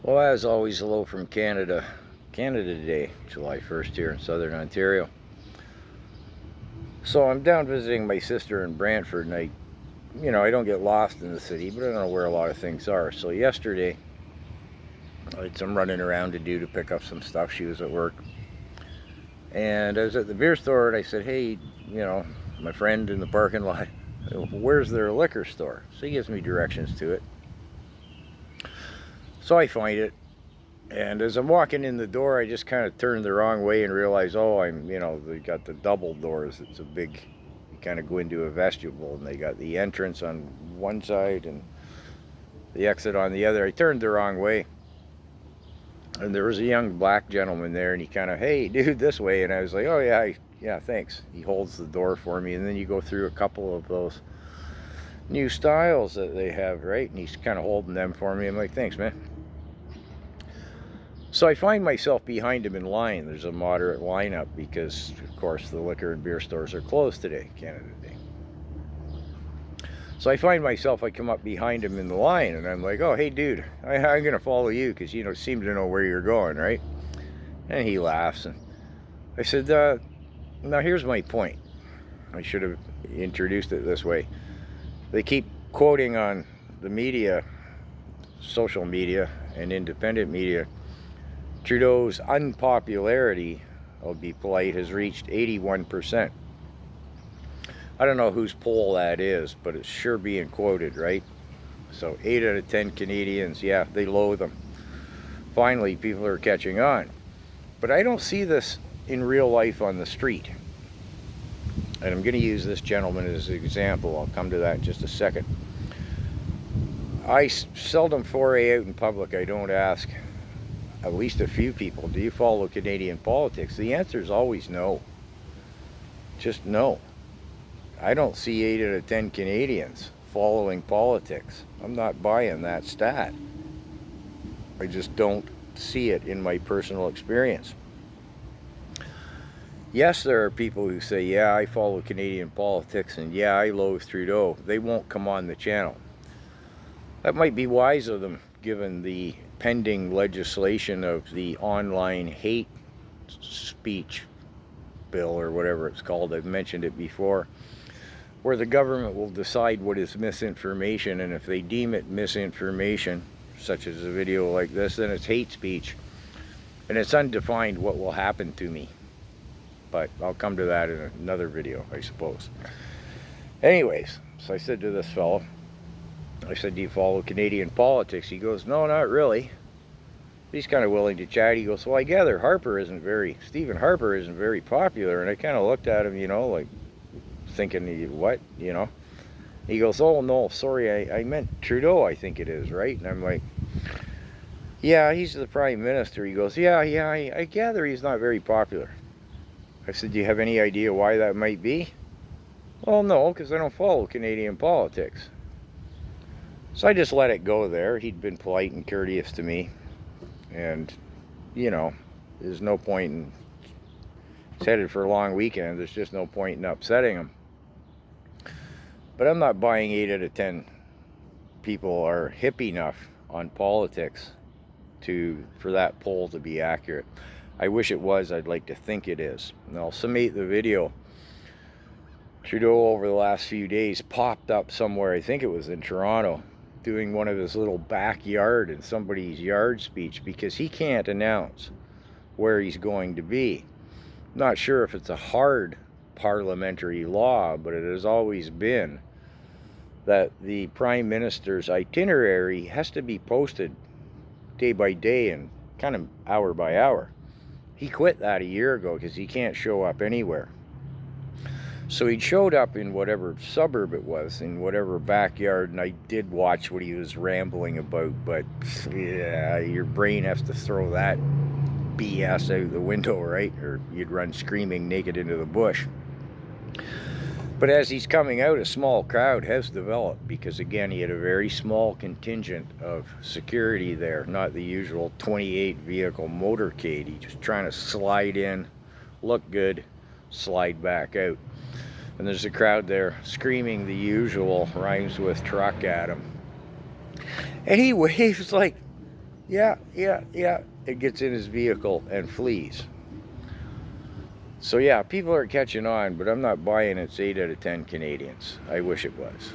Well, as always, hello from Canada. Canada Day, July 1st here in southern Ontario. So I'm down visiting my sister in Brantford, and I don't get lost in the city, but I don't know where a lot of things are. So yesterday, I had some running around to do to pick up some stuff. She was at work. And I was at the beer store, and I said, hey, my friend in the parking lot, where's their liquor store? So he gives me directions to it. So I find it. And as I'm walking in the door, I just kind of turned the wrong way and realized, they got the double doors. It's a big, you kind of go into a vestibule, and they got the entrance on one side and the exit on the other. I turned the wrong way. And there was a young black gentleman there, and he kind of, hey, dude, this way. And I was like, oh, yeah, thanks. He holds the door for me, and then you go through a couple of those new styles that they have, right? And he's kind of holding them for me. I'm like, thanks, man. So I find myself behind him in line. There's a moderate lineup because, of course, the liquor and beer stores are closed today, Canada Day. So I find myself, I come up behind him in the line, and I'm like, oh, hey, dude, I'm going to follow you because you seem to know where you're going, right? And he laughs, and I said, now here's my point. I should have introduced it this way. They keep quoting on the media, social media, and independent media, Trudeau's unpopularity, I'll be polite, has reached 81%. I don't know whose poll that is, but it's sure being quoted, right? So 8 out of 10 Canadians, yeah, they loathe him. Finally, people are catching on. But I don't see this in real life on the street. And I'm going to use this gentleman as an example. I'll come to that in just a second. I seldom foray out in public. I don't ask at least a few people, do you follow Canadian politics? The answer is always no. Just no. I don't see 8 out of 10 Canadians following politics. I'm not buying that stat. I just don't see it in my personal experience. Yes, there are people who say, yeah, I follow Canadian politics, and yeah, I loathe Trudeau. They won't come on the channel. That might be wise of them, given the pending legislation of the online hate speech bill, or whatever it's called. I've mentioned it before, where the government will decide what is misinformation, and if they deem it misinformation, such as a video like this, then it's hate speech, and it's undefined what will happen to me. But I'll come to that in another video, I suppose. Anyways, so I said to this fellow, I said, do you follow Canadian politics? He goes, no, not really. He's kind of willing to chat. He goes, well, I gather Stephen Harper isn't very popular. And I kind of looked at him, like thinking, what, He goes, oh, no, sorry, I meant Trudeau, I think it is, right? And I'm like, yeah, he's the Prime Minister. He goes, yeah, I gather he's not very popular. I said, do you have any idea why that might be? Well, no, because I don't follow Canadian politics. So I just let it go there. He'd been polite and courteous to me. And, there's no point in, he's headed for a long weekend. There's just no point in upsetting him. But I'm not buying 8 out of 10 people are hip enough on politics for that poll to be accurate. I wish it was. I'd like to think it is. And I'll summate the video. Trudeau over the last few days popped up somewhere, I think it was in Toronto, doing one of his little backyard and somebody's yard speech because he can't announce where he's going to be. Not sure if it's a hard parliamentary law, but it has always been that the Prime Minister's itinerary has to be posted day by day and kind of hour by hour. He quit that a year ago because he can't show up anywhere. So he showed up in whatever suburb it was, in whatever backyard, and I did watch what he was rambling about, but yeah, your brain has to throw that BS out the window, right? Or you'd run screaming naked into the bush. But as he's coming out, a small crowd has developed because, again, he had a very small contingent of security there, not the usual 28 vehicle motorcade. He's just trying to slide in, look good, slide back out. And there's a crowd there screaming the usual, rhymes with truck at him. And he waves like Yeah, it gets in his vehicle and flees. So yeah, people are catching on, but I'm not buying it's 8 out of 10 Canadians. I wish it was.